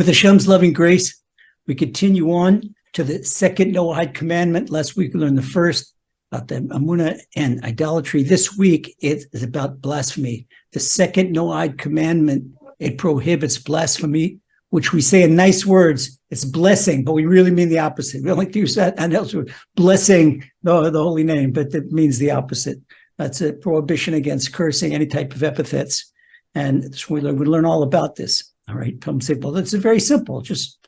With Hashem's loving grace, we continue on to the second Noahide commandment. Last week we learned the first about the Amunah and idolatry. This week it is about blasphemy. The second Noahide commandment, it prohibits blasphemy, which we say in nice words, it's blessing, but we really mean the opposite. We don't like to use that and else blessing the holy name, but it means the opposite. That's a prohibition against cursing any type of epithets. And so we learn all about this. All right. Come say, well, it's very simple. Just,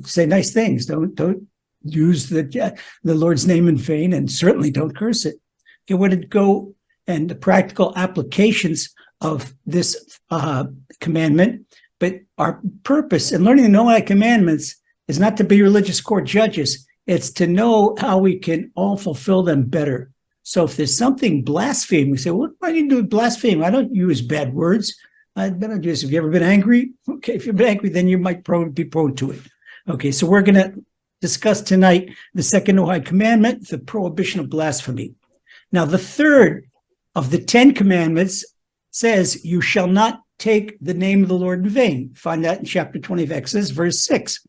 say nice things. Don't use the Lord's name in vain, and certainly don't curse it. Okay, where to go and the practical applications of this commandment. But our purpose in learning the Noahide commandments is not to be religious court judges. It's to know how we can all fulfill them better. So if there's something blaspheme, we say, what do I need to do with blaspheme? I don't use bad words. I don't use, have you ever been angry? Okay, if you've been angry, then you might be prone to it. Okay, so we're going to discuss tonight the second Noahide commandment, the prohibition of blasphemy. Now, the third of the 10 commandments says, you shall not take the name of the Lord in vain. Find that in chapter 20 of Exodus, verse 6.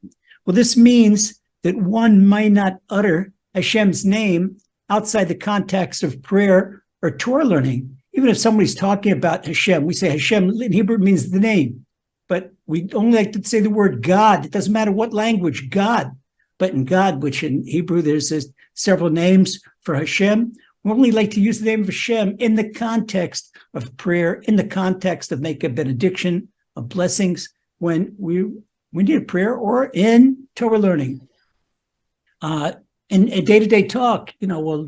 Well, this means that one might not utter Hashem's name outside the context of prayer or Torah learning. Even if somebody's talking about Hashem, we say Hashem in Hebrew means the name, but we only like to say the word God. It doesn't matter what language, God. But in God, which in Hebrew there's several names for Hashem, we only like to use the name of Hashem in the context of prayer, in the context of make a benediction, of blessings, when we need a prayer or in Torah learning. In a day-to-day talk, well,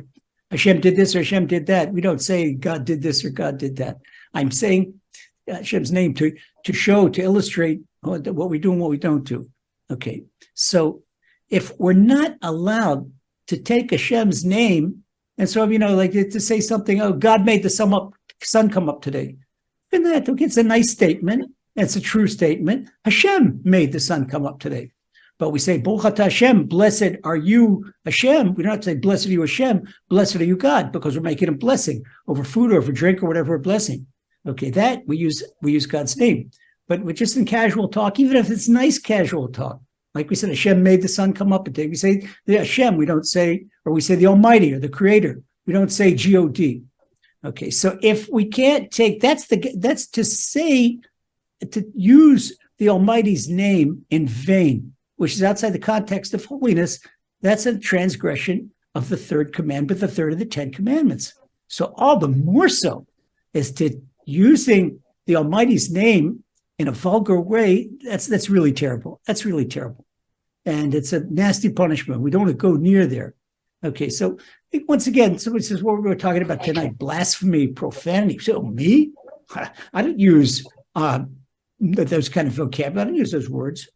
Hashem did this or Hashem did that. We don't say God did this or God did that. I'm saying Hashem's name to show, to illustrate what we do and what we don't do. Okay, so if we're not allowed to take Hashem's name, and so, like to say something, oh, God made the sun come up today. And that, okay, it's a nice statement. It's a true statement. Hashem made the sun come up today. But we say, Baruch atah Hashem, blessed are you, Hashem. We don't say, blessed are you, Hashem, blessed are you, God, because we're making a blessing over food or over drink or whatever we're blessing. Okay, that we use God's name. But we're just in casual talk, even if it's nice casual talk. Like we said, Hashem made the sun come up today. We say the Hashem, we don't say, or we say the Almighty or the Creator. We don't say G-O-D. Okay, so if we can't take, that's to use the Almighty's name in vain, which is outside the context of holiness, that's a transgression of the third commandment, the third of the 10 commandments. So all the more so is to using the Almighty's name in a vulgar way, that's really terrible. That's really terrible. And it's a nasty punishment. We don't want to go near there. Okay, so once again, somebody says, what we're talking about tonight, blasphemy, profanity. So me? I don't use those kind of vocabulary. I don't use those words.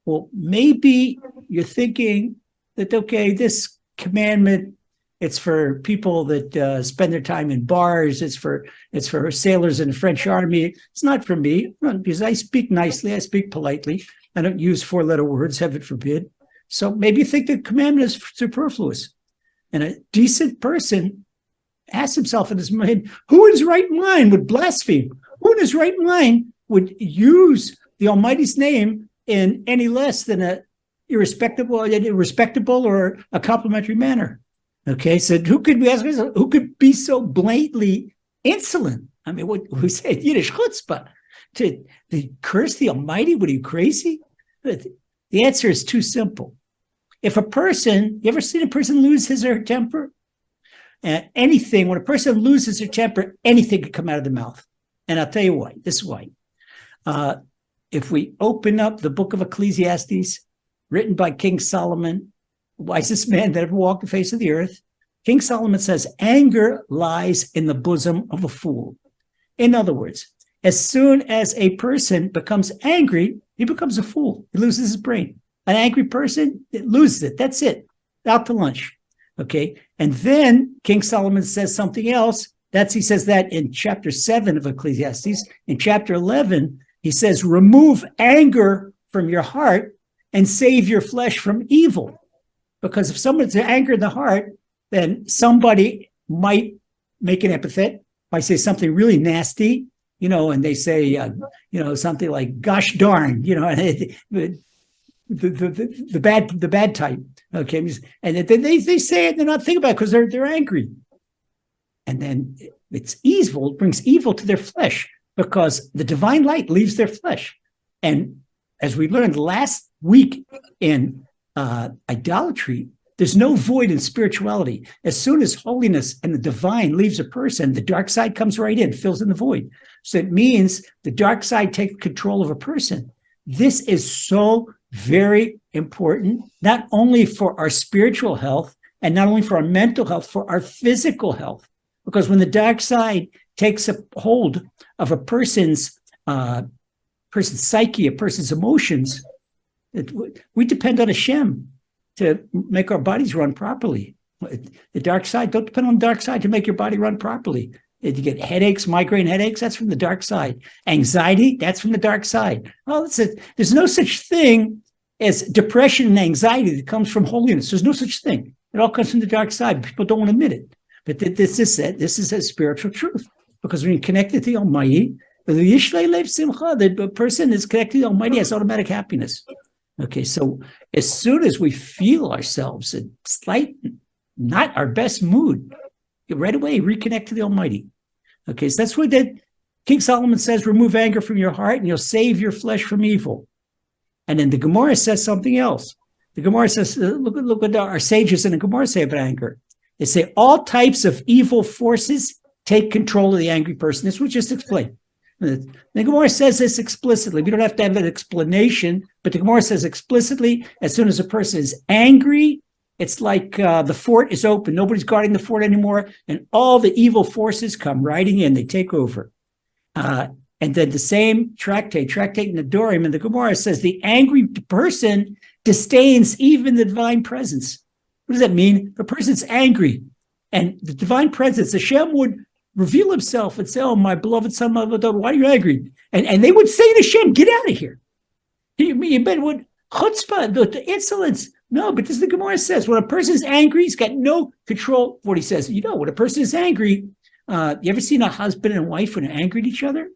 Well, maybe you're thinking that, okay, this commandment, it's for people that spend their time in bars. It's for sailors in the French army. It's not for me, because I speak nicely. I speak politely. I don't use four-letter words, heaven forbid. So maybe you think the commandment is superfluous. And a decent person asks himself in his mind, who in his right mind would blaspheme? Who in his right mind would use the Almighty's name in any less than a irrespectable or a complimentary manner? Okay, so who could be so blatantly insolent? I mean, what we say in Yiddish, chutzpah, to curse the Almighty? What, are you crazy? The answer is too simple. If a person, you ever seen a person lose his or her temper? When a person loses their temper, anything could come out of the mouth. And I'll tell you why. This is why. If we open up the book of Ecclesiastes, written by King Solomon, the wisest man that ever walked the face of the earth, King Solomon says, anger lies in the bosom of a fool. In other words, as soon as a person becomes angry, he becomes a fool. He loses his brain. An angry person, it loses it. That's it. Out to lunch. Okay. And then King Solomon says something else. He says that in chapter 7 of Ecclesiastes. In chapter 11, he says, remove anger from your heart and save your flesh from evil. Because if someone's anger in the heart, then somebody might make an epithet, might say something really nasty, and they say, something like "gosh darn," the bad type. Okay, and then they say it, they're not thinking about it because they're angry, and then it's evil, brings evil to their flesh because the divine light leaves their flesh. And as we learned last week in idolatry, there's no void in spirituality. As soon as holiness and the divine leaves a person, the dark side comes right in, fills in the void. So it means the dark side takes control of a person. This is so very important, not only for our spiritual health and not only for our mental health, for our physical health. Because when the dark side takes a hold of a person's psyche, a person's emotions, we depend on Hashem to make our bodies run properly. The dark side, don't depend on the dark side to make your body run properly. You get headaches, migraine headaches, that's from the dark side. Anxiety, that's from the dark side. Well, there's no such thing as depression and anxiety that comes from holiness. There's no such thing. It all comes from the dark side. People don't want to admit it. But this is it. This is a spiritual truth. Because when you're connected to the Almighty, the person is connected to the Almighty has automatic happiness. Okay, so as soon as we feel ourselves in slight, not our best mood, right away reconnect to the Almighty. Okay, so that's what King Solomon says, remove anger from your heart and you'll save your flesh from evil. And then the Gemara says something else. The Gemara says, look what our sages in the Gemara say about anger. They say all types of evil forces take control of the angry person. This was just explained. The Gemara says this explicitly. We don't have to have an explanation, but the Gemara says explicitly, as soon as a person is angry, it's like the fort is open. Nobody's guarding the fort anymore, and all the evil forces come riding in. They take over. And then the same tractate Nedorim, and the Gemara says the angry person disdains even the divine presence. What does that mean? The person's angry, and the divine presence, Hashem would reveal himself and say, oh, my beloved son, my beloved daughter, why are you angry? And they would say to Hashem, get out of here. You bet would chutzpah, the insolence. No, but this is the Gemara says, when a person is angry, he's got no control of what he says. When a person is angry, you ever seen a husband and wife when they're angry at each other?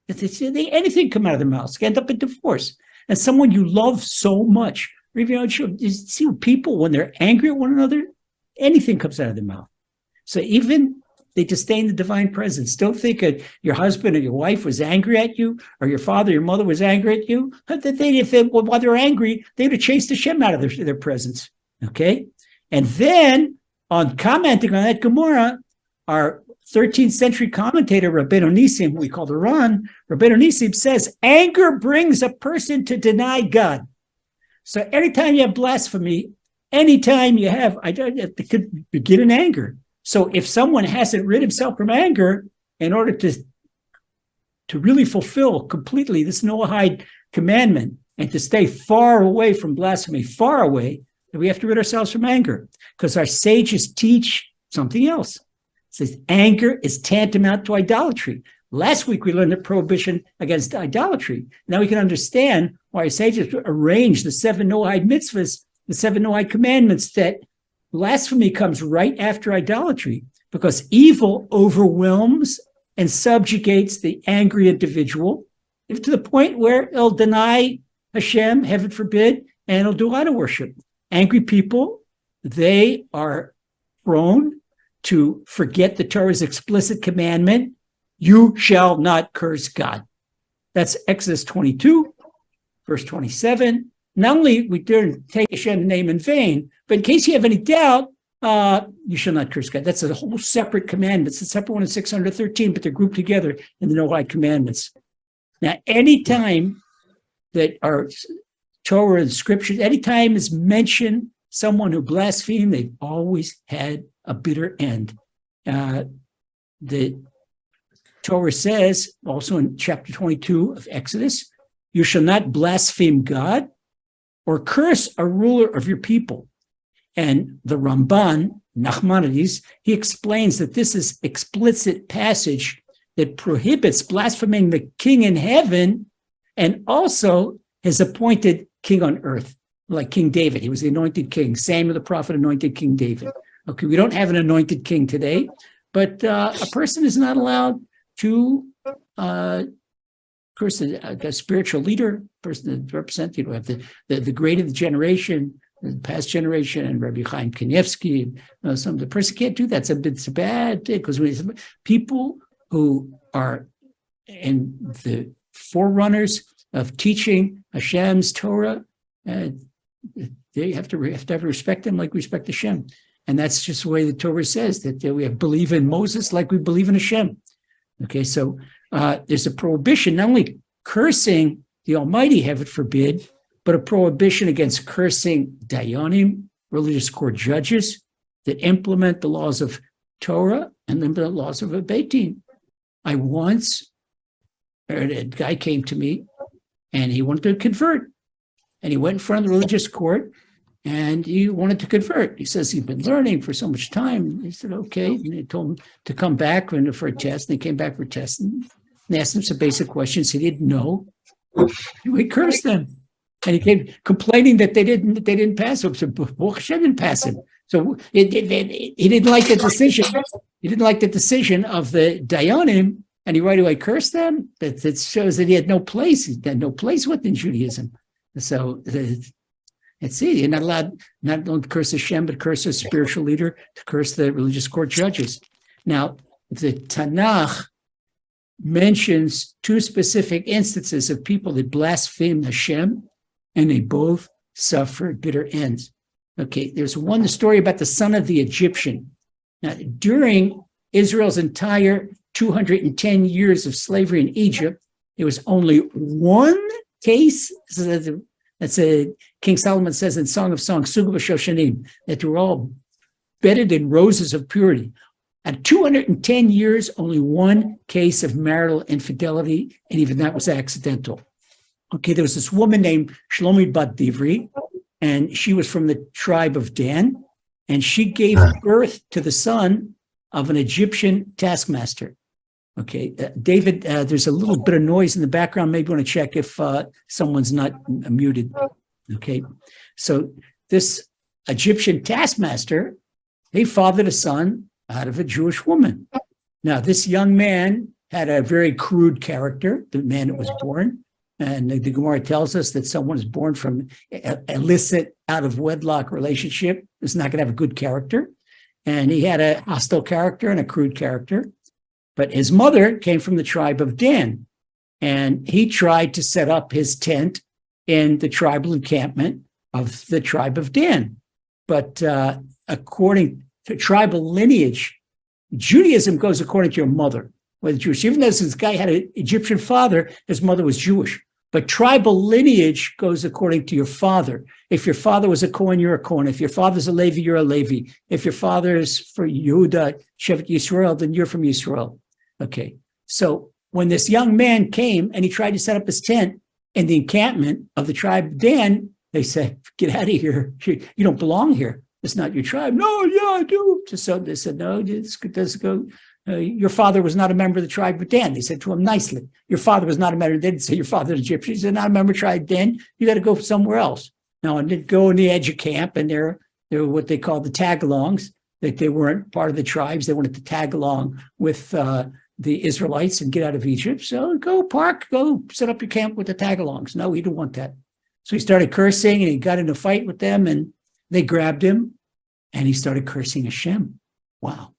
Anything come out of their mouths, end up in divorce. And someone you love so much, or even you see people when they're angry at one another, anything comes out of their mouth. So even they disdain the divine presence. Don't think your husband or your wife was angry at you, or your father, your mother was angry at you. While they're angry, they would have chased Hashem out of their presence. Okay? And then, on commenting on that Gemara, our 13th century commentator, Rabbeinu Nissim, we call the Ran, Rabbeinu Nissim says, anger brings a person to deny God. So anytime you have blasphemy, anytime you have, it could begin in anger. So if someone hasn't rid himself from anger in order to really fulfill completely this Noahide commandment and to stay far away from blasphemy, far away, then we have to rid ourselves from anger because our sages teach something else. It says anger is tantamount to idolatry. Last week we learned the prohibition against idolatry. Now we can understand why our sages arranged the 7 Noahide mitzvahs, the 7 Noahide commandments, that blasphemy comes right after idolatry because evil overwhelms and subjugates the angry individual to the point where it'll deny Hashem, heaven forbid, and it'll do idol worship. Angry people, they are prone to forget the Torah's explicit commandment, you shall not curse God. That's Exodus 22, verse 27. Not only we don't take Hashem's name in vain, but in case you have any doubt, you shall not curse God. That's a whole separate commandment. It's a separate one in 613, but they're grouped together in the Noahide commandments. Now, anytime that our Torah and scriptures, anytime is mentioned someone who blasphemed, they've always had a bitter end. The Torah says, also in chapter 22 of Exodus, you shall not blaspheme God or curse a ruler of your people. And the Ramban, Nachmanides, he explains that this is explicit passage that prohibits blaspheming the king in heaven and also has appointed king on earth, like King David. He was the anointed king. Samuel the prophet anointed King David. Okay, we don't have an anointed king today, but a person is not allowed to curse a spiritual leader, person that represents, have the great of the generation, the past generation, and Rabbi Chaim Kanievsky. The person can't do that. It's a bad thing, because people who are in the forerunners of teaching Hashem's Torah, they have to respect them like we respect Hashem. And that's just the way the Torah says, that we believe in Moses like we believe in Hashem. Okay, so there's a prohibition, not only cursing the Almighty, heaven forbid, but a prohibition against cursing dayanim, religious court judges that implement the laws of Torah and the laws of a Beit Din. I once heard a guy came to me and he wanted to convert. And he went in front of the religious court and he wanted to convert. He says he'd been learning for so much time. He said, okay. And they told him to come back for a test. And he came back for a test. And they asked him some basic questions he didn't know. We cursed them. And he came complaining that they didn't pass him. So Hashem didn't pass him. So he didn't like the decision. He didn't like the decision of the Dayanim, and he right away cursed them. That shows that he had no place. He had no place within Judaism. So let's see, you're not allowed not only to curse Hashem, but curse a spiritual leader, to curse the religious court judges. Now, the Tanakh mentions two specific instances of people that blaspheme Hashem, and they both suffered bitter ends. Okay, there's the story about the son of the Egyptian. Now, during Israel's entire 210 years of slavery in Egypt, there was only one case. That's King Solomon says in Song of Songs, Sugu Shoshanim, that they were all bedded in roses of purity. At 210 years, only one case of marital infidelity, and even that was accidental. Okay, there was this woman named Shlomit Bat Divri, and she was from the tribe of Dan, and she gave birth to the son of an Egyptian taskmaster. Okay, David, there's a little bit of noise in the background. Maybe you want to check if someone's not muted. Okay, so this Egyptian taskmaster, he fathered a son out of a Jewish woman. Now, this young man had a very crude character, the man that was born. And the Gemara tells us that someone is born from illicit, out of wedlock relationship is not going to have a good character. And he had a hostile character and a crude character. But his mother came from the tribe of Dan, and he tried to set up his tent in the tribal encampment of the tribe of Dan. But according to tribal lineage, Judaism goes according to your mother, whether Jewish. Even though this guy had an Egyptian father, his mother was Jewish. But tribal lineage goes according to your father. If your father was a Kohen, you're a Kohen. If your father's a Levi, you're a Levi. If your father is for Yehuda, Shevet Yisrael, then you're from Yisrael. Okay, so when this young man came and he tried to set up his tent in the encampment of the tribe of Dan, they said, get out of here. You don't belong here. It's not your tribe. No, yeah, I do. So they said, no, this does go. Your father was not a member of the tribe of Dan. They said to him nicely, your father was not a member. They didn't say your father was Egyptian. He said, not a member of the tribe of Dan. You got to go somewhere else. Now, and they'd go in the edge of camp, and they're what they call the tag-alongs, that they weren't part of the tribes. They wanted to tag along with the Israelites and get out of Egypt. So go set up your camp with the tag-alongs. No, he didn't want that. So he started cursing, and he got in a fight with them, and they grabbed him, and he started cursing Hashem. Wow.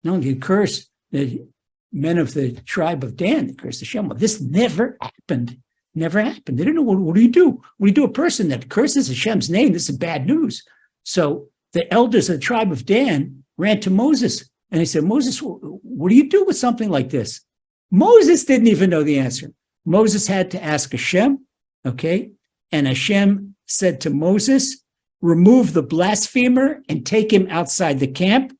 Not only did he curse the men of the tribe of Dan, they cursed Hashem. Well, this never happened. Never happened. They didn't know, what do you do? What do you do? A person that curses Hashem's name, this is bad news. So the elders of the tribe of Dan ran to Moses, and they said, Moses, what do you do with something like this? Moses didn't even know the answer. Moses had to ask Hashem, okay? And Hashem said to Moses, remove the blasphemer and take him outside the camp.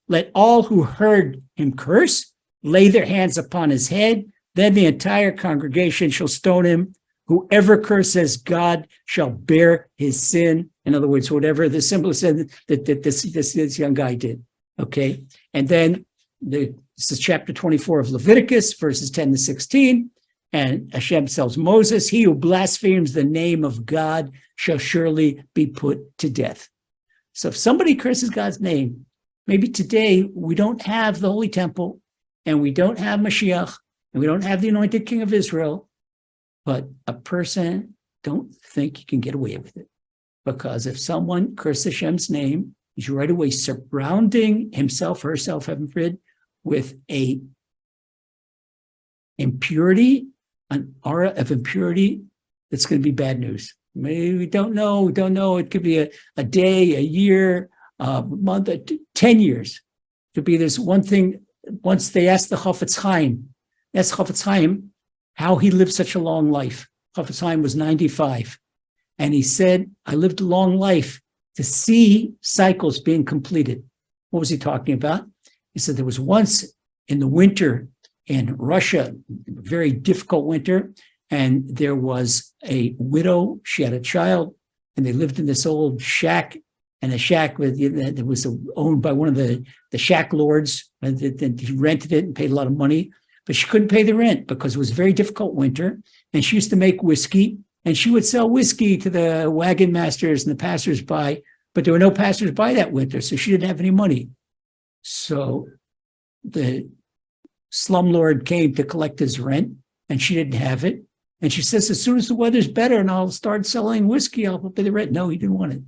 Let all who heard him curse lay their hands upon his head. Then the entire congregation shall stone him. Whoever curses God shall bear his sin. In other words, whatever the symbol said that this young guy did. Okay. And then this is chapter 24 of Leviticus, verses 10 to 16. And Hashem tells Moses, he who blasphemes the name of God shall surely be put to death. So if somebody curses God's name, maybe today we don't have the Holy Temple. and we don't have Mashiach, and we don't have the anointed king of Israel, but a person don't think you can get away with it. Because if someone curses Hashem's name, he's right away surrounding himself or herself, heaven forbid, with a impurity, an aura of impurity that's going to be bad news. Maybe we don't know. It could be a day, a year, a month, 10 years. It could be this one thing. Once they asked the Chafetz Chaim how he lived such a long life. Chafetz Chaim was 95. And he said, I lived a long life to see cycles being completed. What was he talking about? He said there was once in the winter in Russia, very difficult winter, and there was a widow. She had a child, and they lived in this old shack. And the shack was owned by one of the shack lords, and he rented it and paid a lot of money. But she couldn't pay the rent because it was a very difficult winter. And she used to make whiskey, and she would sell whiskey to the wagon masters and the passersby. But there were no passersby that winter, so she didn't have any money. So the slumlord came to collect his rent, and she didn't have it. And she says, as soon as the weather's better and I'll start selling whiskey, I'll pay the rent. No, he didn't want it.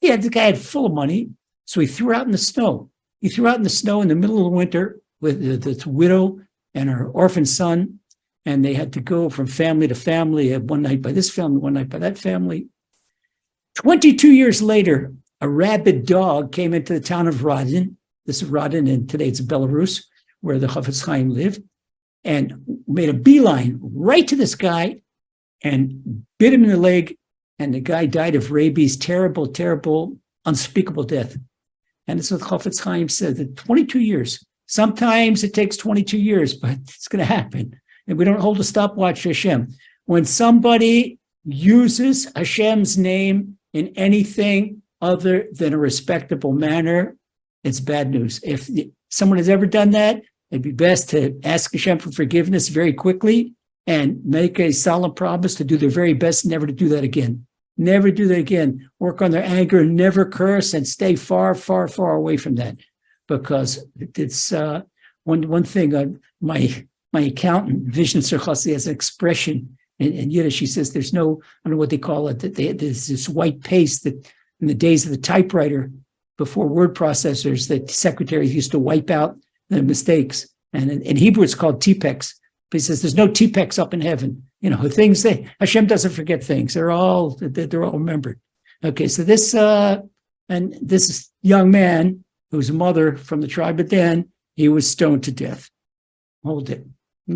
The guy had full of money, so he threw out in the snow. He threw out in the snow in the middle of the winter with this widow and her orphan son, and they had to go from family to family, one night by this family, one night by that family. 22 years later, a rabid dog came into the town of Radin. This is Radin, and today it's Belarus, where the Chafetz Chaim lived, and made a beeline right to this guy and bit him in the leg, and the guy died of rabies, terrible, terrible, unspeakable death. And it's what Chafetz Chaim said, that 22 years, sometimes it takes 22 years, but it's going to happen. And we don't hold a stopwatch to Hashem. When somebody uses Hashem's name in anything other than a respectable manner, it's bad news. If someone has ever done that, it'd be best to ask Hashem for forgiveness very quickly and make a solemn promise to do their very best never to do that again. Never do that again. Work on their anger, never curse, and stay far, far, far away from that. Because it's one thing. My accountant, Vision Serchasi, has an expression in Yiddish. He says there's no, I don't know what they call it, that there's this white paste that in the days of the typewriter, before word processors, that secretaries used to wipe out the mistakes. And in Hebrew, it's called T-Pex. But he says there's no T-Pex up in heaven. Things Hashem doesn't forget things. They're all remembered. Okay, so this young man whose mother from the tribe of Dan, he was stoned to death. Hold it.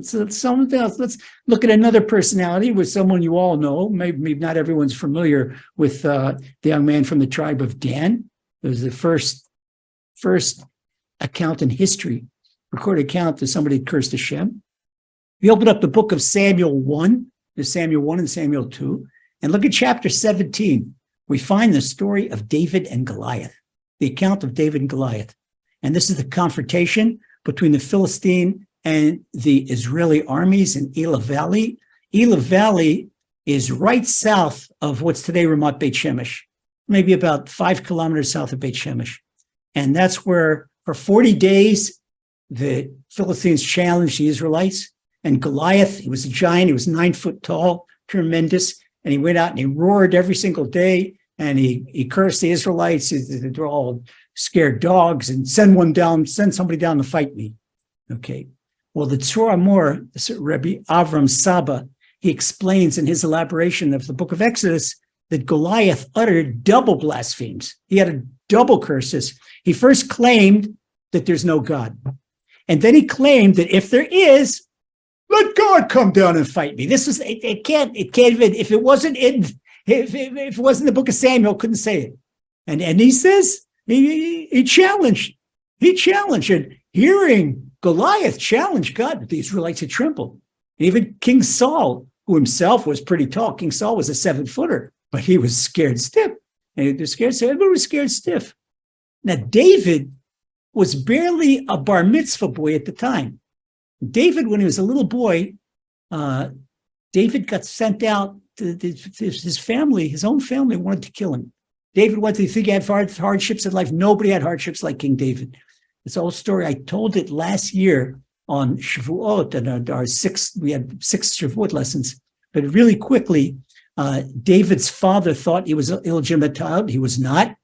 Someone else. Let's look at another personality with someone you all know. Maybe not everyone's familiar with the young man from the tribe of Dan. It was the first account in history, recorded account that somebody cursed Hashem. We open up the book of Samuel 1, there's Samuel 1 and Samuel 2, and look at chapter 17. We find the story of David and Goliath, the account of David and Goliath. And this is the confrontation between the Philistine and the Israeli armies in Elah Valley. Elah Valley is right south of what's today Ramat Beit Shemesh, maybe about 5 kilometers south of Beit Shemesh. And that's where for 40 days, the Philistines challenged the Israelites. And Goliath, he was a giant, he was 9 foot tall, tremendous. And he went out and he roared every single day. And he cursed the Israelites. They're all scared dogs, and send somebody down to fight me. Okay. Well, the Tzur Amor, Rabbi Avram Saba, he explains in his elaboration of the book of Exodus that Goliath uttered double blasphemes. He had double curses. He first claimed that there's no God. And then he claimed that if there is, let God come down and fight me. This is, it can't even, if it wasn't in the book of Samuel, couldn't say it. And he says, he challenged, and hearing Goliath challenge God, the Israelites had trembled. And even King Saul, who himself was pretty tall, King Saul was a 7-footer, but he was scared stiff. And he was scared, so everybody was scared stiff. Now, David was barely a bar mitzvah boy at the time. David, when he was a little boy, David got sent out to his family, his own family wanted to kill him. David wanted to think he had hardships in life. Nobody had hardships like King David. It's a whole story. I told it last year on Shavuot, and we had 6 Shavuot lessons. But really quickly, David's father thought he was an illegitimate child. He was not.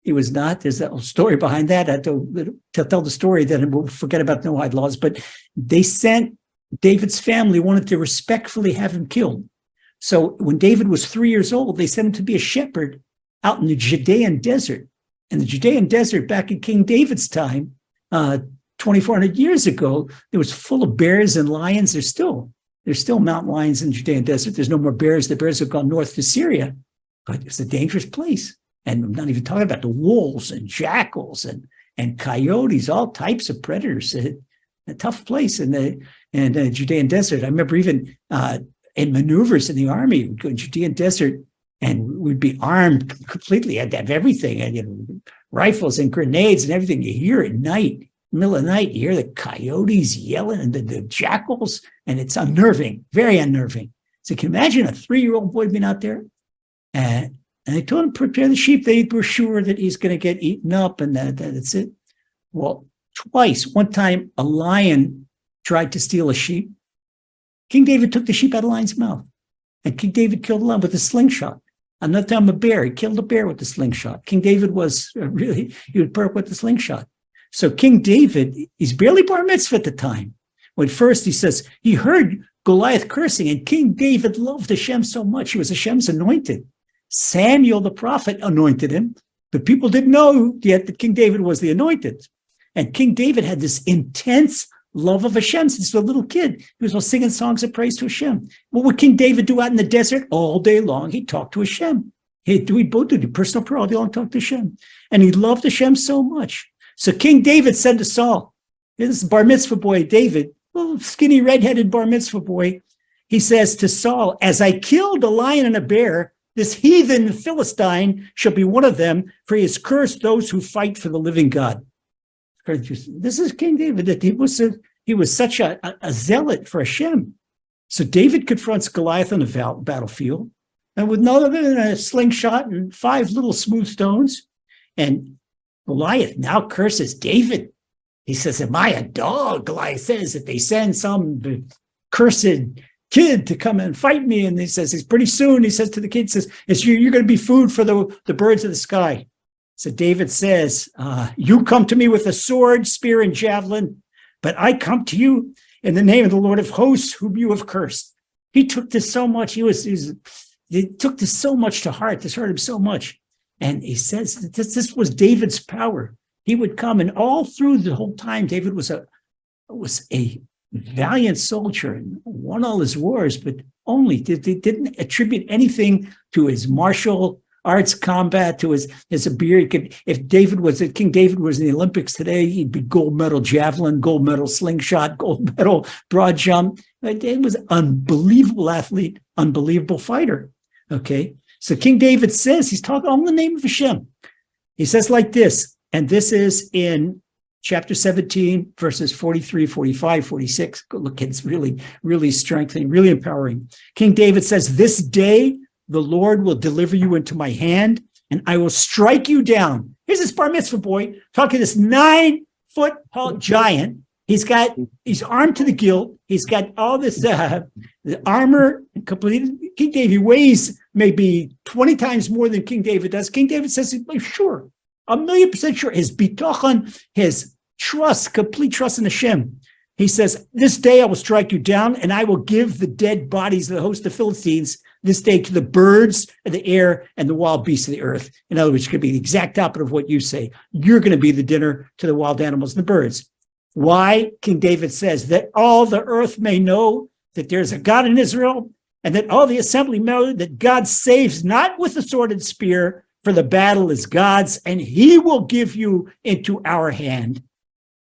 He was not. There's a story behind that. I have to tell the story, then we'll forget about the Noahide laws. But David's family wanted to respectfully have him killed. So when David was 3 years old, they sent him to be a shepherd out in the Judean desert. And the Judean desert back in King David's time, 2,400 years ago, it was full of bears and lions. There's still mountain lions in the Judean desert. There's no more bears. The bears have gone north to Syria, but it's a dangerous place. And I'm not even talking about the wolves and jackals and coyotes, all types of predators. A tough place in the Judean desert. I remember even in maneuvers in the army, we'd go to Judean desert and we'd be armed completely. I'd have everything, and rifles and grenades and everything. You hear at night, middle of the night, you hear the coyotes yelling and the jackals, and it's unnerving, very unnerving. So can you imagine a 3-year-old boy being out there? And they told him, prepare the sheep. They were sure that he's going to get eaten up and that's it. Well, twice, one time a lion tried to steal a sheep. King David took the sheep out of the lion's mouth, and King David killed the lion with a slingshot. Another time a bear, he killed a bear with the slingshot. King David was he would perk with the slingshot. So King David, he's barely bar mitzvah at the time. When first he says, he heard Goliath cursing, and King David loved Hashem so much. He was Hashem's anointed. Samuel the prophet anointed him, but people didn't know yet that King David was the anointed. And King David had this intense love of Hashem since he was a little kid. He was singing songs of praise to Hashem. What would King David do out in the desert? All day long, he'd talk to Hashem. He'd both do personal prayer all day long, talk to Hashem. And he loved Hashem so much. So King David said to Saul, this bar mitzvah boy, David, little skinny redheaded bar mitzvah boy, he says to Saul, as I killed a lion and a bear, this heathen Philistine shall be one of them, for he has cursed those who fight for the living God. This is King David, that he was such a zealot for Hashem. So David confronts Goliath on the battlefield, and with no other than a slingshot and 5 little smooth stones. And Goliath now curses David. He says, am I a dog? Goliath says that they send some cursed kid to come and fight me. And he says, pretty soon, he says to the kid, you're going to be food for the birds of the sky. So David says, you come to me with a sword, spear, and javelin, but I come to you in the name of the Lord of hosts, whom you have cursed. He took this so much. He took this so much to heart. This hurt him so much. And he says that this was David's power. He would come, and all through the whole time, David was a valiant soldier and won all his wars, but only they didn't attribute anything to his martial arts combat, to his ability. If King David was in the Olympics today, he'd be gold medal javelin, gold medal slingshot, gold medal broad jump. It was an unbelievable athlete, unbelievable fighter. Okay, so King David says, he's talking all in the name of Hashem. He says like this, and this is in chapter 17, verses 43, 45, 46. Go look, it's really, really strengthening, really empowering. King David says, this day the Lord will deliver you into my hand, and I will strike you down. Here's this bar mitzvah boy talking to this 9-foot tall giant. He's armed to the gilt. He's got all this the armor completed. King David weighs maybe 20 times more than King David does. King David says, sure, 1,000,000% sure. His bitachon, his trust, complete trust in Hashem. He says, this day I will strike you down, and I will give the dead bodies of the host of Philistines this day to the birds of the air and the wild beasts of the earth. In other words, it could be the exact opposite of what you say. You're going to be the dinner to the wild animals and the birds. Why? King David says, that all the earth may know that there's a God in Israel, and that all the assembly know that God saves not with the sword and spear, for the battle is God's, and he will give you into our hand.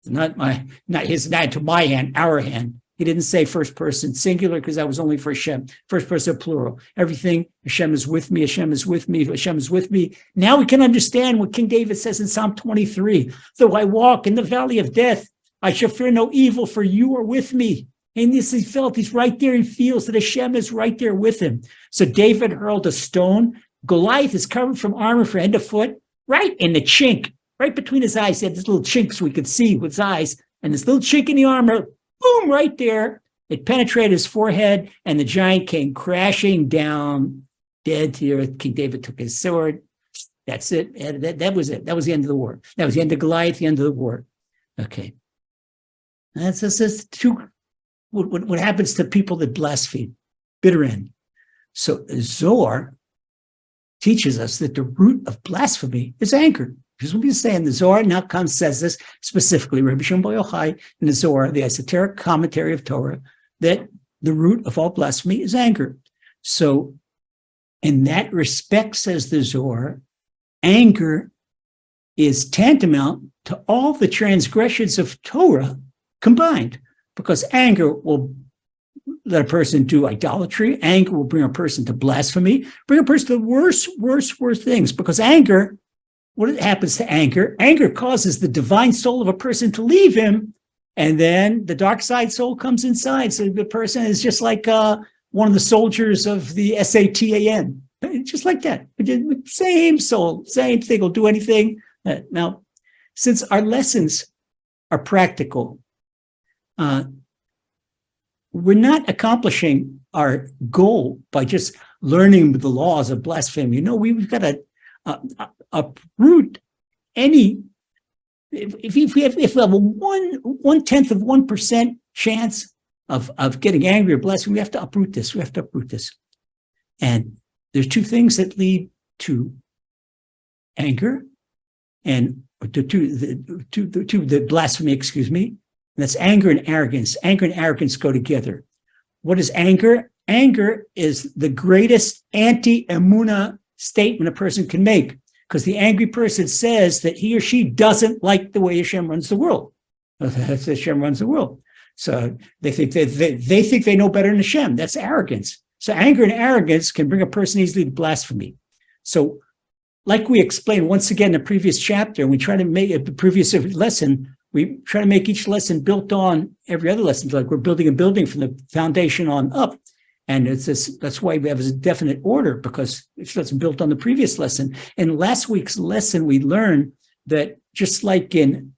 Not into my hand, our hand. He didn't say first person singular, because that was only for Hashem. First person plural. Everything, Hashem is with me, Hashem is with me, Hashem is with me. Now we can understand what King David says in Psalm 23. Though I walk in the valley of death, I shall fear no evil, for you are with me. And this he felt, he's right there. He feels that Hashem is right there with him. So David hurled a stone. Goliath is covered from armor from head to foot, right in the chink, right between his eyes. He had this little chink so we could see with his eyes. And this little chink in the armor, boom, right there. It penetrated his forehead, and the giant came crashing down, dead to the earth. King David took his sword. That's it. That was it. That was the end of the war. That was the end of Goliath, the end of the war. Okay. That's just what happens to people that blaspheme. Bitter end. So Zohar teaches us that the root of blasphemy is anger. Here's what he's saying. The Zohar now says this specifically, Rabbi Shimon bar Yochai in the Zohar, the esoteric commentary of Torah, that the root of all blasphemy is anger. So in that respect, says the Zohar, anger is tantamount to all the transgressions of Torah combined, because anger will let a person do idolatry. Anger will bring a person to blasphemy, bring a person to worse things, because anger, what happens to anger? Anger causes the divine soul of a person to leave him, and then the dark side soul comes inside. So the person is just like one of the soldiers of the SATAN, just like that. Same soul, same thing, will do anything. Now, since our lessons are practical, we're not accomplishing our goal by just learning the laws of blasphemy. We've got to uproot any. If we have a 1/10 of 1% chance of getting angry or blasphemy, we have to uproot this. We have to uproot this. And there's two things that lead to anger and to the blasphemy. Excuse me. And that's anger and arrogance. Anger and arrogance go together. What is anger? Anger is the greatest anti-emuna statement a person can make, because the angry person says that he or she doesn't like the way Hashem runs the world. That's Hashem runs the world. So they think they think they know better than Hashem. That's arrogance. So anger and arrogance can bring a person easily to blasphemy. So, like we explained once again in the previous chapter, and we try to make the previous lesson. We try to make each lesson built on every other lesson, like we're building a building from the foundation on up. And that's why we have a definite order, because it's built on the previous lesson. In last week's lesson, we learned that just like in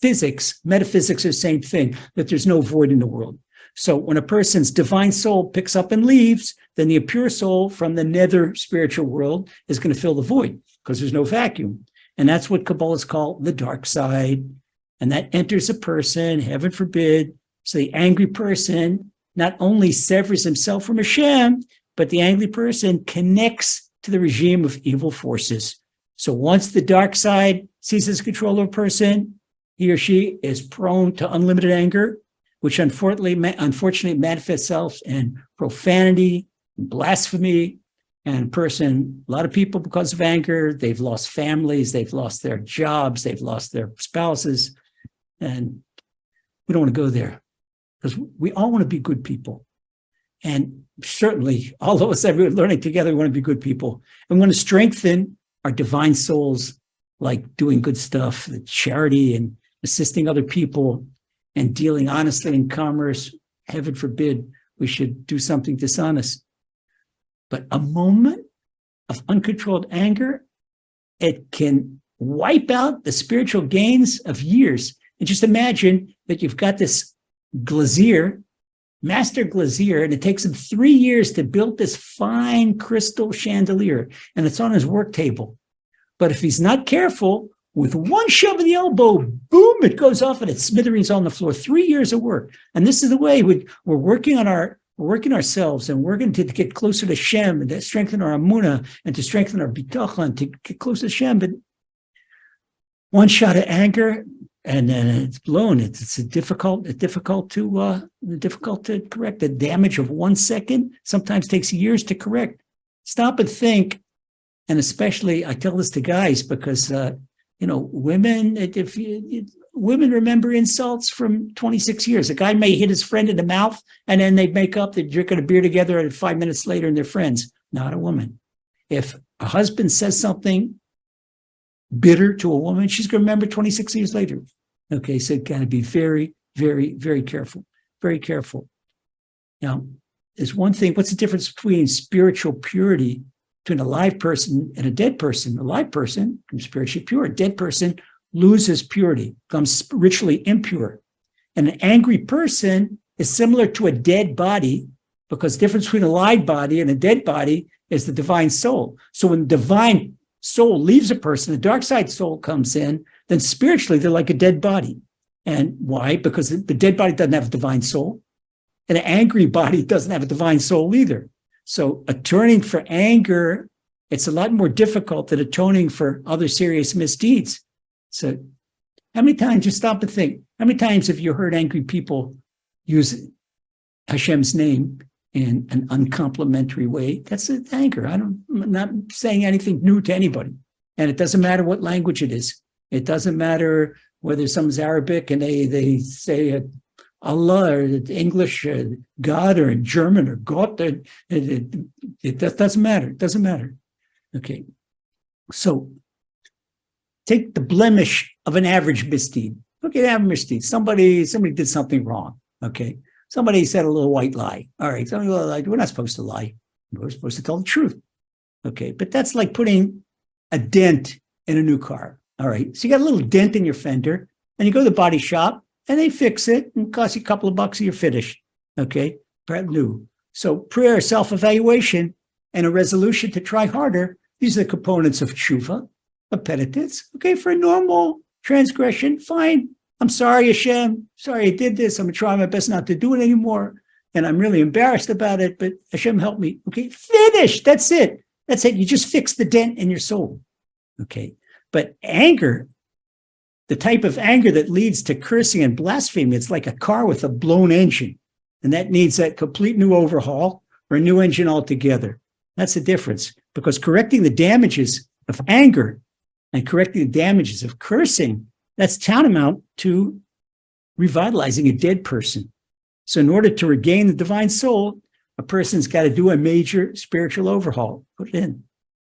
physics, metaphysics is the same thing, that there's no void in the world. So when a person's divine soul picks up and leaves, then the impure soul from the nether spiritual world is going to fill the void, because there's no vacuum. And that's what Kabbalah's called the dark side. And that enters a person, heaven forbid. So the angry person not only severs himself from Hashem, but the angry person connects to the regime of evil forces. So once the dark side seizes control of a person, he or she is prone to unlimited anger, which unfortunately manifests itself in profanity, blasphemy, and a lot of people, because of anger, they've lost families, they've lost their jobs, they've lost their spouses. And we don't want to go there, because we all want to be good people. And certainly all of us that we're learning together, we want to be good people. And we want to strengthen our divine souls, like doing good stuff, charity and assisting other people and dealing honestly in commerce. Heaven forbid we should do something dishonest. But a moment of uncontrolled anger, it can wipe out the spiritual gains of years. And just imagine that you've got this glazier, master glazier, and it takes him 3 years to build this fine crystal chandelier, and it's on his work table. But if he's not careful, with one shove of the elbow, boom, it goes off and it's smithereens on the floor. 3 years of work. And this is the way we're working on ourselves, and we're going to get closer to Shem, and to strengthen our Amunah, and to strengthen our Bitachon, to get closer to Shem. But one shot of anger, and then it's blown. It's difficult to correct. The damage of 1 second sometimes takes years to correct. Stop and think, and especially I tell this to guys, because women, women remember insults from 26 years. A guy may hit his friend in the mouth, and then they make up, they're drinking a beer together, and 5 minutes later, and they're friends. Not a woman. If a husband says something bitter to a woman, she's going to remember 26 years later. Okay, so got to be very, very, very careful. Very careful. Now, there's one thing. What's the difference between spiritual purity between a live person and a dead person? A live person becomes spiritually pure. A dead person loses purity, becomes ritually impure. And an angry person is similar to a dead body, because the difference between a live body and a dead body is the divine soul. So when the divine soul leaves a person, the dark side soul comes in, then spiritually they're like a dead body. And why? Because the dead body doesn't have a divine soul, and an angry body doesn't have a divine soul either. So atoning for anger, it's a lot more difficult than atoning for other serious misdeeds. So how many times, just stop and think, how many times have you heard angry people use Hashem's name in an uncomplimentary way? That's anger. I'm not saying anything new to anybody. And it doesn't matter what language it is. It doesn't matter whether someone's Arabic and they say Allah, or English, God, or German, or Gott. It doesn't matter. It doesn't matter. Okay. So take the blemish of an average misdeed. Look at average misdeed. Somebody did something wrong. Okay. Somebody said a little white lie. All right. Somebody like, we're not supposed to lie. We're supposed to tell the truth. Okay. But that's like putting a dent in a new car. All right. So you got a little dent in your fender, and you go to the body shop and they fix it and cost you a couple of bucks and you're finished. Okay. Brand new. So prayer, self-evaluation, and a resolution to try harder. These are the components of tshuva, of penitence. Okay. For a normal transgression, fine. I'm sorry, Hashem. Sorry I did this. I'm going to try my best not to do it anymore. And I'm really embarrassed about it, but Hashem, help me. Okay. Finish. That's it. That's it. You just fix the dent in your soul. Okay. But anger, the type of anger that leads to cursing and blasphemy, it's like a car with a blown engine. And that needs that complete new overhaul or a new engine altogether. That's the difference. Because correcting the damages of anger and correcting the damages of cursing, that's tantamount to revitalizing a dead person. So in order to regain the divine soul, a person's got to do a major spiritual overhaul. Put it in.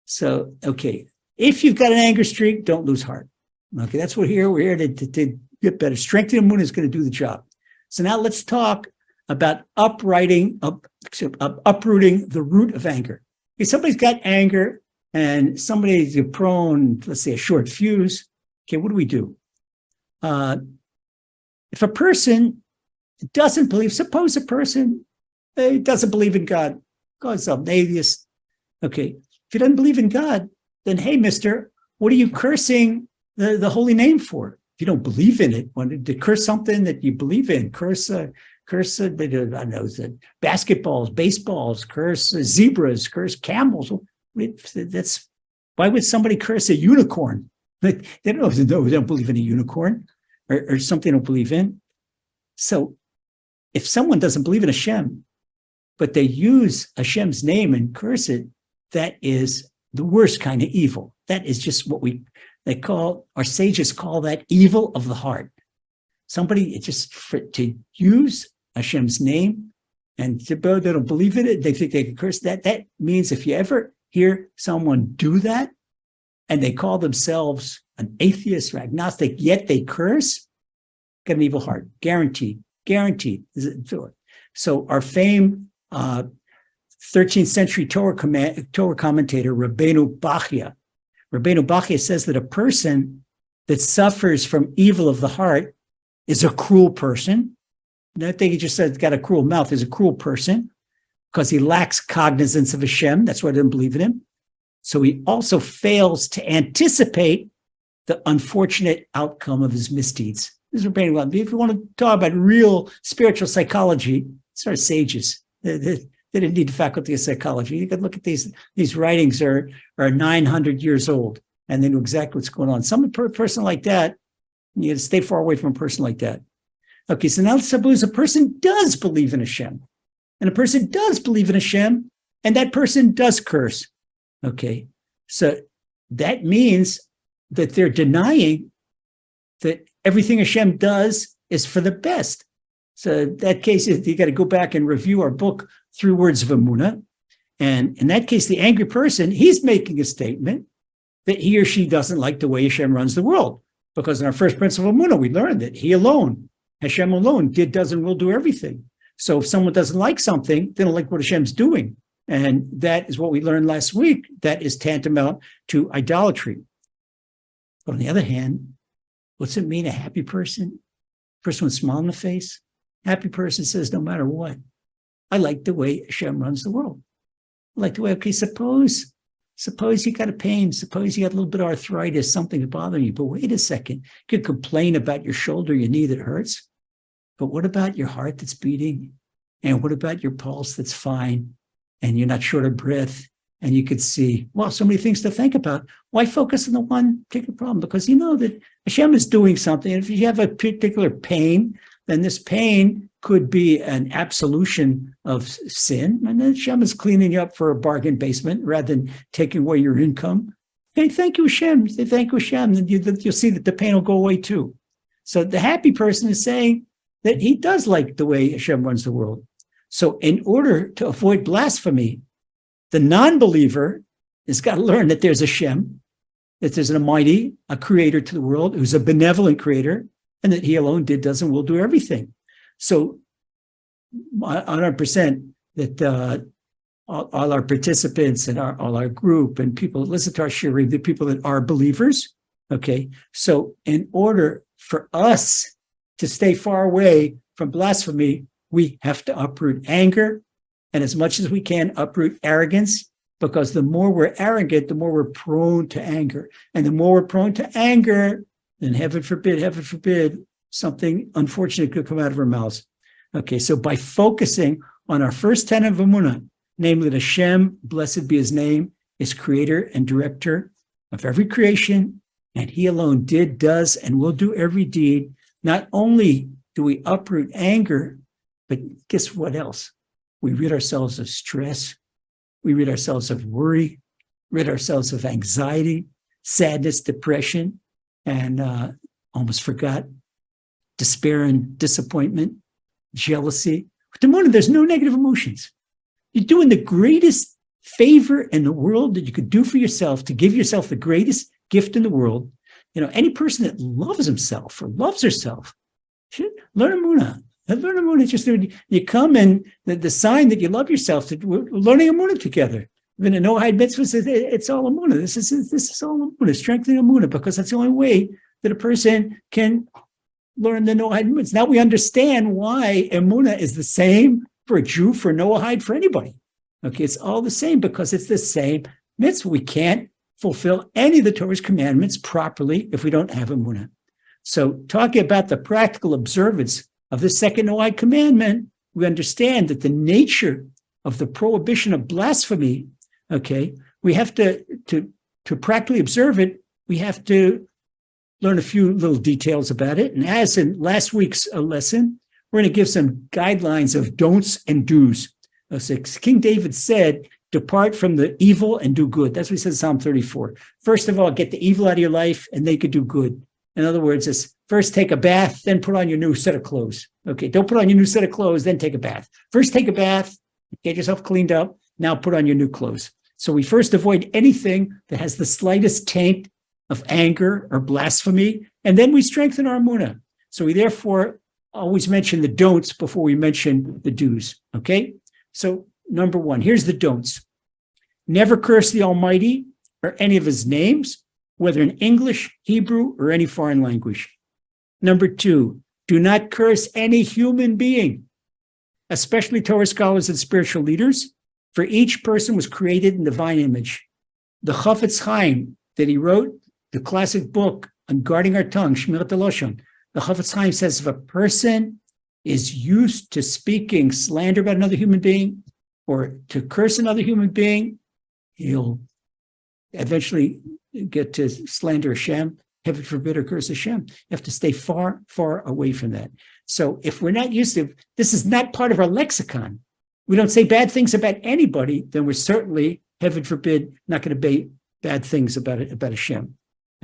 So, okay. If you've got an anger streak, don't lose heart. Okay, that's what we're here to get better. Strength in the moon is going to do the job. So now let's talk about uprooting the root of anger. If somebody's got anger and somebody's prone, let's say, a short fuse, okay, what do we do? If a person doesn't believe, suppose a person doesn't believe in God, God's an atheist. Okay, if he doesn't believe in God, then, hey, mister, what are you cursing the holy name for? If you don't believe in it, want to curse something that you believe in, curse I don't know, basketballs, baseballs, curse zebras, curse camels. That's why would somebody curse a unicorn? They don't believe in a unicorn or something they don't believe in. So if someone doesn't believe in Hashem, but they use Hashem's name and curse it, that is the worst kind of evil. That is just what our sages call that evil of the heart. Somebody to use Hashem's name and they don't believe in it, they think they can curse that. That means if you ever hear someone do that and they call themselves an atheist or agnostic, yet they curse, got an evil heart. Guaranteed. So our famed 13th century Torah commentator, Rabbeinu Bachya says that a person that suffers from evil of the heart is a cruel person. And I think he just said got a cruel mouth, is a cruel person because he lacks cognizance of Hashem. That's why I didn't believe in him. So he also fails to anticipate the unfortunate outcome of his misdeeds. This is Rabbeinu Bachya. If you want to talk about real spiritual psychology, it's our sages. They didn't need the faculty of psychology. You could look at these writings are 900 years old, and they knew exactly what's going on. Some person like that, you got to stay far away from a person like that. Okay, so now suppose a person does believe in Hashem, and a person does believe in Hashem, and that person does curse. Okay, so that means that they're denying that everything Hashem does is for the best. So in that case, you got to go back and review our book, 3 Words of Emunah. And in that case, the angry person, he's making a statement that he or she doesn't like the way Hashem runs the world. Because in our first principle of Emunah, we learned that he alone, Hashem alone, does and will do everything. So if someone doesn't like something, they don't like what Hashem's doing. And that is what we learned last week. That is tantamount to idolatry. But on the other hand, what's it mean, a happy person? Person with a smile on the face. Happy person says, no matter what, I like the way Hashem runs the world. I like the way, okay, suppose you got a pain, suppose you got a little bit of arthritis, something's bothering you, but wait a second. You could complain about your shoulder, your knee that hurts, but what about your heart that's beating? And what about your pulse that's fine? And you're not short of breath, and you could see, well, so many things to think about. Why focus on the one particular problem? Because you know that Hashem is doing something. And if you have a particular pain, then this pain could be an absolution of sin. And then Hashem is cleaning you up for a bargain basement rather than taking away your income. Okay, thank you, Hashem. Say thank you, Hashem. Then you'll see that the pain will go away too. So the happy person is saying that he does like the way Hashem runs the world. So in order to avoid blasphemy, the non-believer has got to learn that there's a Hashem, that there's an Almighty, a creator to the world, who's a benevolent creator, and that he alone does and will do everything. So 100% that all our participants and all our group and people that listen to our shiurim, the people that are believers, okay? So in order for us to stay far away from blasphemy, we have to uproot anger, and as much as we can, uproot arrogance, because the more we're arrogant, the more we're prone to anger. And the more we're prone to anger, then heaven forbid, something unfortunate could come out of our mouths. Okay, so by focusing on our first tenet of Emunah, namely that Hashem, blessed be his name, is creator and director of every creation, and he alone did, does, and will do every deed, not only do we uproot anger, but guess what else? We rid ourselves of stress. We rid ourselves of worry, rid ourselves of anxiety, sadness, depression, and almost forgot, despair and disappointment, jealousy. With the Emunah, there's no negative emotions. You're doing the greatest favor in the world that you could do for yourself, to give yourself the greatest gift in the world. You know, any person that loves himself or loves herself should learn Emunah. Learn Emunah. Just you come and the sign that you love yourself. That we're learning Emunah together. When the Noahide mitzvah says it's all Emunah. This is all Emunah, strengthening Emunah, because that's the only way that a person can learn the Noahide mitzvah. Now we understand why Emunah is the same for a Jew, for a Noahide, for anybody. Okay, it's all the same because it's the same mitzvah. We can't fulfill any of the Torah's commandments properly if we don't have Emunah. So talking about the practical observance of the second Noahide commandment, we understand that the nature of the prohibition of blasphemy, okay, we have to practically observe it, we have to learn a few little details about it. And as in last week's lesson, we're going to give some guidelines of don'ts and do's. So King David said, depart from the evil and do good. That's what he says in Psalm 34. First of all, get the evil out of your life and they could do good. In other words, it's first take a bath, then put on your new set of clothes. Okay, don't put on your new set of clothes, then take a bath. First take a bath, get yourself cleaned up, now put on your new clothes. So we first avoid anything that has the slightest taint of anger or blasphemy, and then we strengthen our Emunah. So we therefore always mention the don'ts before we mention the do's, okay? So number one, here's the don'ts. Never curse the Almighty or any of his names, whether in English, Hebrew, or any foreign language. Number two, do not curse any human being, especially Torah scholars and spiritual leaders, for each person was created in divine image. The Chafetz Chaim that he wrote, the classic book on guarding our tongue, Shmirat HaLashon, the Chafetz Chaim says if a person is used to speaking slander about another human being or to curse another human being, he'll eventually get to slander Hashem, heaven forbid, or curse Hashem. You have to stay far, far away from that. So if we're not used to, this is not part of our lexicon. We don't say bad things about anybody, then we're certainly, heaven forbid, not going to say bad things about Hashem.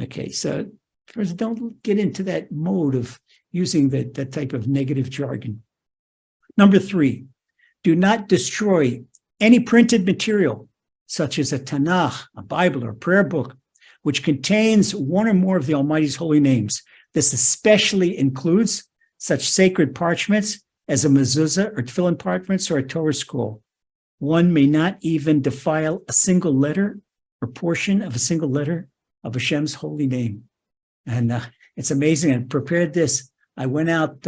Okay, so first, don't get into that mode of using that type of negative jargon. Number three, do not destroy any printed material, such as a Tanakh, a Bible, or a prayer book, which contains one or more of the Almighty's holy names. This especially includes such sacred parchments as a mezuzah or tefillin parchments or a Torah scroll. One may not even defile a single letter or portion of a single letter of Hashem's holy name. And it's amazing. I prepared this I went out,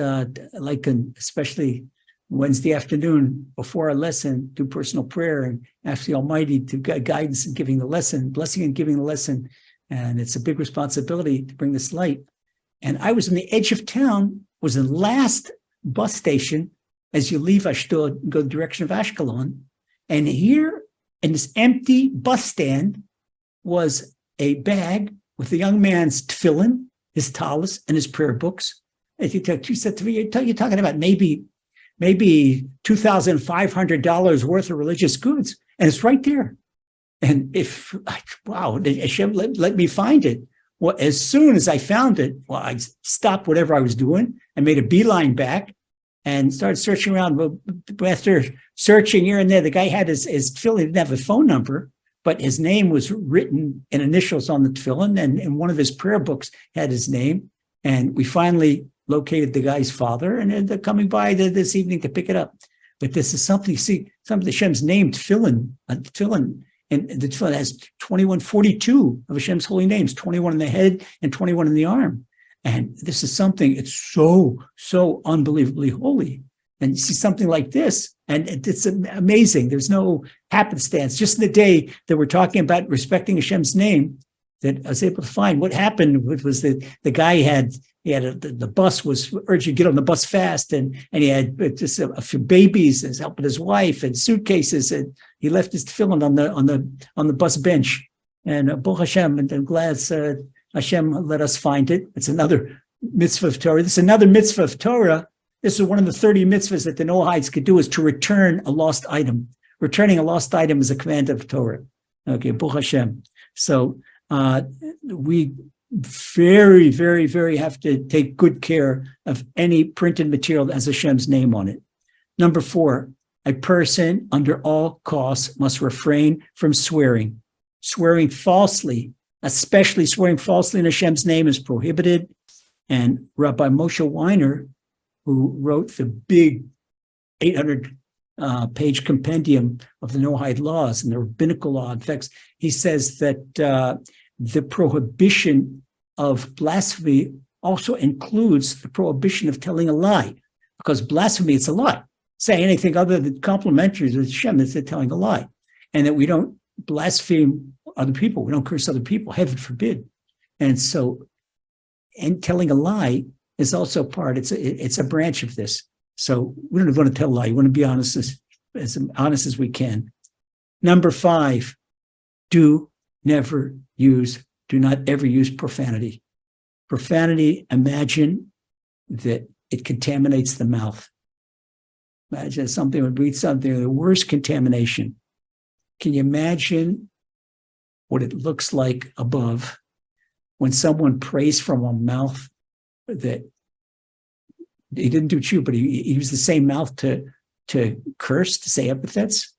especially Wednesday afternoon before our lesson, do personal prayer and ask the Almighty to guidance in giving the lesson, blessing and giving the lesson. And it's a big responsibility to bring this light. And I was in the edge of town, was the last bus station as you leave Ashdod and go the direction of Ashkelon. And here in this empty bus stand was a bag with the young man's tefillin, his talis, and his prayer books. As you said to me, you're talking about maybe $2,500 worth of religious goods, and it's right there. And Hashem let me find it. Well, as soon as I found it, I stopped whatever I was doing and made a beeline back and started searching around. Well, after searching here and there, the guy had his tefillin, he didn't have a phone number, but his name was written in initials on the tefillin, and one of his prayer books had his name. And we finally located the guy's father, and they're coming by this evening to pick it up. But this is something, some of Hashem's name, tefillin, and the tefillin has 42 of Hashem's holy names, 21 in the head and 21 in the arm. And this is something, it's so unbelievably holy. And you see something like this, and it's amazing. There's no happenstance. Just in the day that we're talking about respecting Hashem's name, that I was able to find what happened was that the guy the bus was urging to get on the bus fast, and he had just a few babies and helping his wife and suitcases, and he left his tefillin on the bus bench. And Baruch Hashem, and I'm glad Hashem let us find it. It's another mitzvah of Torah. This is another mitzvah of Torah. This is one of the 30 mitzvahs that the Noahides could do, is to return a lost item. Returning a lost item is a command of Torah. Okay, Baruch Hashem. So we very, very, very have to take good care of any printed material that has Hashem's name on it. Number 4, a person under all costs must refrain from swearing. Swearing falsely, especially swearing falsely in Hashem's name, is prohibited. And Rabbi Moshe Weiner, who wrote the big 800-page compendium of the Noahide laws and the rabbinical law, in fact, he says that the prohibition of blasphemy also includes the prohibition of telling a lie, because blasphemy, it's a lie. Saying anything other than complimentary to Hashem is telling a lie. And that we don't blaspheme other people. We don't curse other people, heaven forbid. And so, and telling a lie is also part, it's a branch of this. So we don't want to tell a lie. We want to be honest as honest as we can. Number 5, do not ever use profanity. Profanity, imagine that it contaminates the mouth. Imagine something would breathe something, the worst contamination. Can you imagine what it looks like above when someone prays from a mouth that he didn't do chew, but he used the same mouth to curse, to say epithets?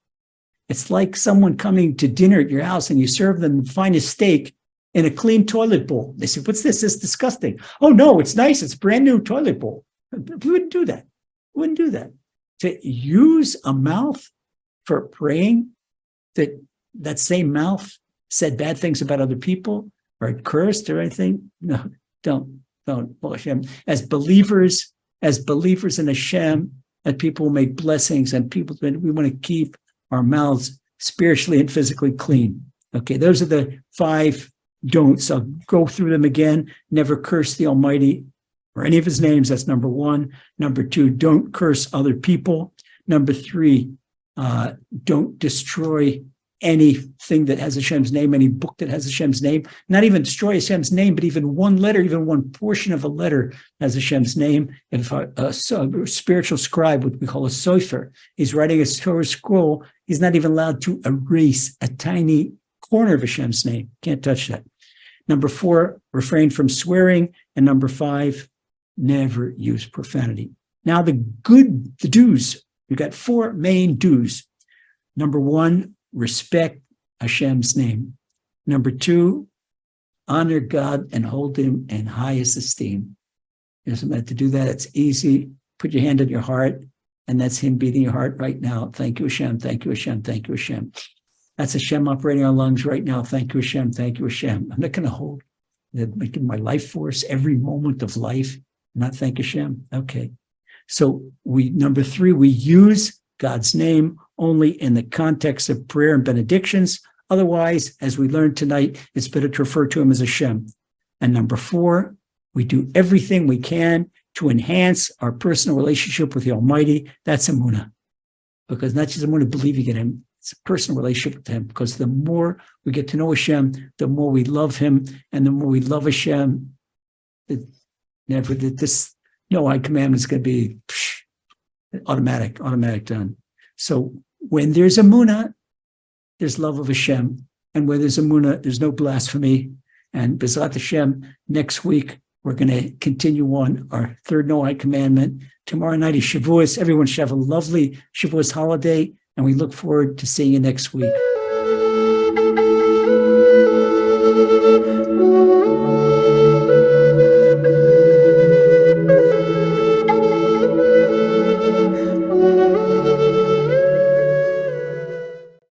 It's like someone coming to dinner at your house and you serve them the finest steak in a clean toilet bowl. They say, what's this? It's disgusting. Oh, no, it's nice. It's a brand new toilet bowl. We wouldn't do that. We wouldn't do that. To use a mouth for praying, that same mouth said bad things about other people or cursed or anything. No, don't. Well, Hashem, as believers in Hashem, and people who make blessings, and people, we want to keep our mouths spiritually and physically clean. Okay, those are the 5 don'ts. I'll go through them again. Never curse the Almighty or any of his names. That's number 1. Number 2, don't curse other people. Number 3, don't destroy anything that has Hashem's name, any book that has Hashem's name. Not even destroy Hashem's name, but even one letter, even one portion of a letter has Hashem's name. If a spiritual scribe, what we call a sofer, he's writing a Torah scroll, he's not even allowed to erase a tiny corner of Hashem's name. Can't touch that. Number 4, refrain from swearing. And number 5, never use profanity. Now the do's. We've got 4 main do's. Number 1, respect Hashem's name. Number 2, honor God and hold him in highest esteem. It doesn't matter to do that. It's easy. Put your hand on your heart, and that's him beating your heart right now. Thank you, Hashem. Thank you, Hashem. Thank you, Hashem. That's Hashem operating our lungs right now. Thank you, Hashem. Thank you, Hashem. I'm not going to hold making my life force every moment of life. Not thank Hashem. Okay. So number 3, we use God's name only in the context of prayer and benedictions. Otherwise, as we learned tonight, it's better to refer to him as Hashem. And number 4, we do everything we can to enhance our personal relationship with the Almighty. That's Emunah. Because not just Emunah believing in him, it's a personal relationship with him. Because the more we get to know Hashem, the more we love him. And the more we love Hashem, this Noahide commandment is going to be automatic done. So when there's Emunah, there's love of Hashem. And where there's Emunah, there's no blasphemy. And B'ezrat Hashem, next week, we're going to continue on our 3rd Noahide commandment. Tomorrow night is Shavuos. Everyone should have a lovely Shavuos holiday, and we look forward to seeing you next week.